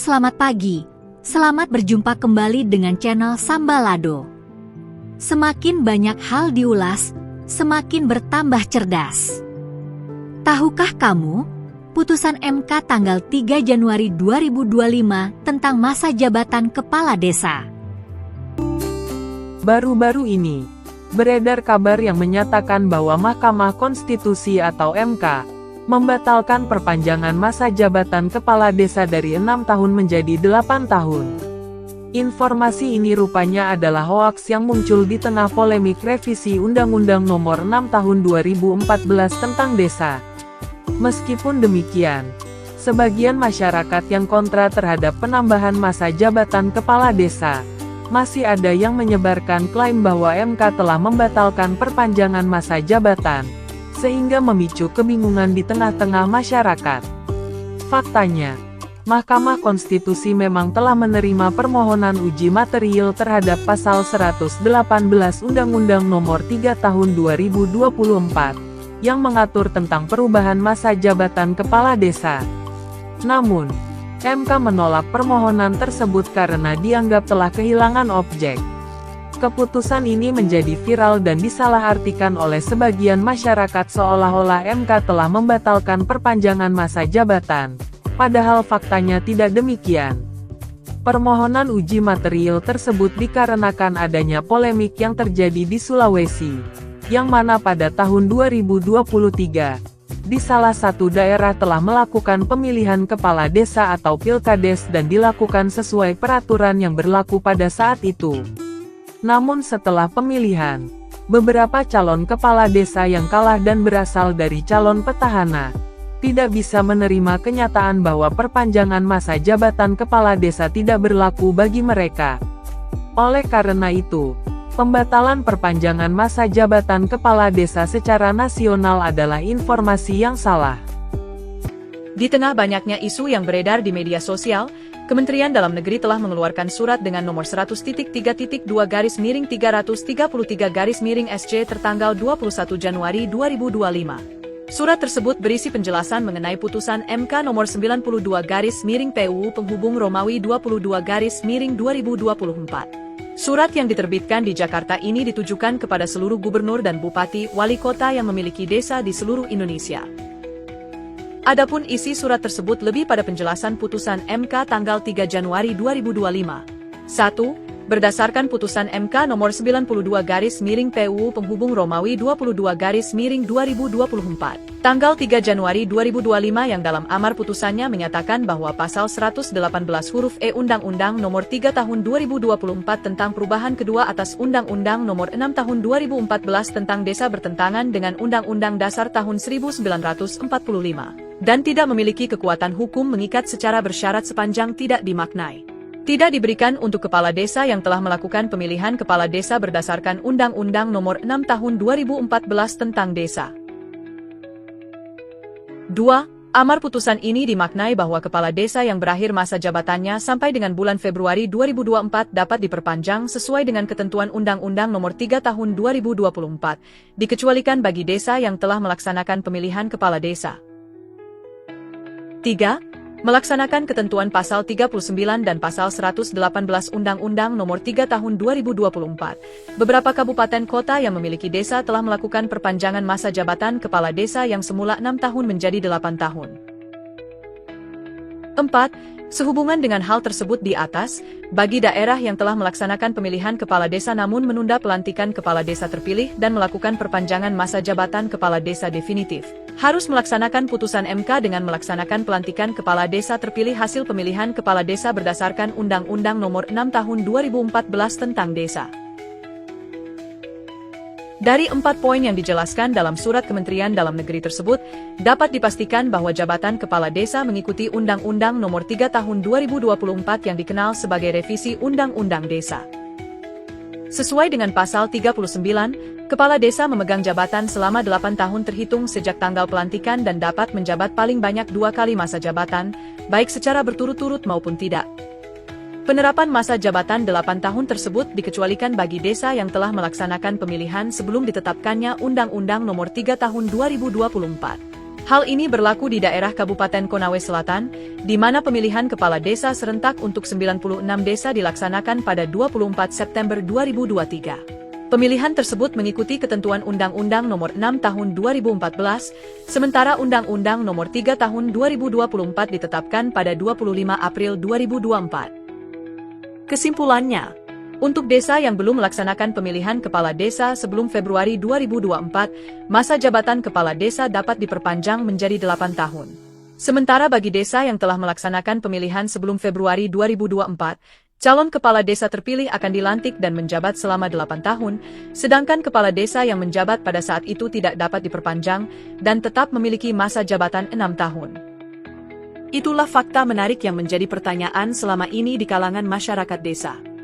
selamat pagi. Selamat berjumpa kembali dengan channel Sambalado. Semakin banyak hal diulas, semakin bertambah cerdas. Tahukah kamu, putusan MK tanggal 3 Januari 2025 tentang masa jabatan kepala desa? Baru-baru ini, beredar kabar yang menyatakan bahwa Mahkamah Konstitusi atau MK membatalkan perpanjangan masa jabatan kepala desa dari 6 tahun menjadi 8 tahun. Informasi ini rupanya adalah hoaks yang muncul di tengah polemik revisi Undang-Undang Nomor 6 Tahun 2014 tentang desa. Meskipun demikian, sebagian masyarakat yang kontra terhadap penambahan masa jabatan kepala desa, masih ada yang menyebarkan klaim bahwa MK telah membatalkan perpanjangan masa jabatan, sehingga memicu kebingungan di tengah-tengah masyarakat. Faktanya, Mahkamah Konstitusi memang telah menerima permohonan uji material terhadap pasal 118 Undang-Undang Nomor 3 Tahun 2024, yang mengatur tentang perubahan masa jabatan kepala desa. Namun, MK menolak permohonan tersebut karena dianggap telah kehilangan objek. Keputusan ini menjadi viral dan disalahartikan oleh sebagian masyarakat seolah-olah MK telah membatalkan perpanjangan masa jabatan, padahal faktanya tidak demikian. Permohonan uji material tersebut dikarenakan adanya polemik yang terjadi di Sulawesi, yang mana pada tahun 2023, di salah satu daerah telah melakukan pemilihan kepala desa atau pilkades dan dilakukan sesuai peraturan yang berlaku pada saat itu. Namun setelah pemilihan, beberapa calon kepala desa yang kalah dan berasal dari calon petahana, tidak bisa menerima kenyataan bahwa perpanjangan masa jabatan kepala desa tidak berlaku bagi mereka. Oleh karena itu, pembatalan perpanjangan masa jabatan kepala desa secara nasional adalah informasi yang salah. Di tengah banyaknya isu yang beredar di media sosial, Kementerian Dalam Negeri telah mengeluarkan surat dengan nomor 100.3.2-333-SC tertanggal 21 Januari 2025. Surat tersebut berisi penjelasan mengenai putusan MK nomor 92-PU penghubung Romawi 22-2024. Surat yang diterbitkan di Jakarta ini ditujukan kepada seluruh gubernur dan bupati, wali kota yang memiliki desa di seluruh Indonesia. Adapun isi surat tersebut lebih pada penjelasan putusan MK tanggal 3 Januari 2025. 1. Berdasarkan putusan MK nomor 92-PU penghubung Romawi 22-2024, tanggal 3 Januari 2025 yang dalam amar putusannya menyatakan bahwa pasal 118 huruf E Undang-Undang Nomor 3 Tahun 2024 tentang perubahan kedua atas Undang-Undang Nomor 6 Tahun 2014 tentang desa bertentangan dengan Undang-Undang Dasar tahun 1945, dan tidak memiliki kekuatan hukum mengikat secara bersyarat sepanjang tidak dimaknai. Tidak diberikan untuk kepala desa yang telah melakukan pemilihan kepala desa berdasarkan Undang-Undang Nomor 6 Tahun 2014 tentang desa. 2. Amar putusan ini dimaknai bahwa kepala desa yang berakhir masa jabatannya sampai dengan bulan Februari 2024 dapat diperpanjang sesuai dengan ketentuan Undang-Undang Nomor 3 Tahun 2024, dikecualikan bagi desa yang telah melaksanakan pemilihan kepala desa. 3. Melaksanakan ketentuan pasal 39 dan pasal 118 Undang-Undang Nomor 3 Tahun 2024. Beberapa kabupaten kota yang memiliki desa telah melakukan perpanjangan masa jabatan kepala desa yang semula 6 tahun menjadi 8 tahun. 4. Sehubungan dengan hal tersebut di atas, bagi daerah yang telah melaksanakan pemilihan kepala desa namun menunda pelantikan kepala desa terpilih dan melakukan perpanjangan masa jabatan kepala desa definitif, harus melaksanakan putusan MK dengan melaksanakan pelantikan kepala desa terpilih hasil pemilihan kepala desa berdasarkan Undang-Undang Nomor 6 Tahun 2014 tentang desa. Dari 4 poin yang dijelaskan dalam surat Kementerian Dalam Negeri tersebut, dapat dipastikan bahwa jabatan kepala desa mengikuti Undang-Undang Nomor 3 Tahun 2024 yang dikenal sebagai revisi Undang-Undang Desa. Sesuai dengan pasal 39, kepala desa memegang jabatan selama 8 tahun terhitung sejak tanggal pelantikan dan dapat menjabat paling banyak 2 kali masa jabatan, baik secara berturut-turut maupun tidak. Penerapan masa jabatan 8 tahun tersebut dikecualikan bagi desa yang telah melaksanakan pemilihan sebelum ditetapkannya Undang-Undang Nomor 3 Tahun 2024. Hal ini berlaku di daerah Kabupaten Konawe Selatan, di mana pemilihan kepala desa serentak untuk 96 desa dilaksanakan pada 24 September 2023. Pemilihan tersebut mengikuti ketentuan Undang-Undang Nomor 6 Tahun 2014, sementara Undang-Undang Nomor 3 Tahun 2024 ditetapkan pada 25 April 2024. Kesimpulannya, untuk desa yang belum melaksanakan pemilihan kepala desa sebelum Februari 2024, masa jabatan kepala desa dapat diperpanjang menjadi 8 tahun. Sementara bagi desa yang telah melaksanakan pemilihan sebelum Februari 2024, calon kepala desa terpilih akan dilantik dan menjabat selama 8 tahun, sedangkan kepala desa yang menjabat pada saat itu tidak dapat diperpanjang dan tetap memiliki masa jabatan 6 tahun. Itulah fakta menarik yang menjadi pertanyaan selama ini di kalangan masyarakat desa.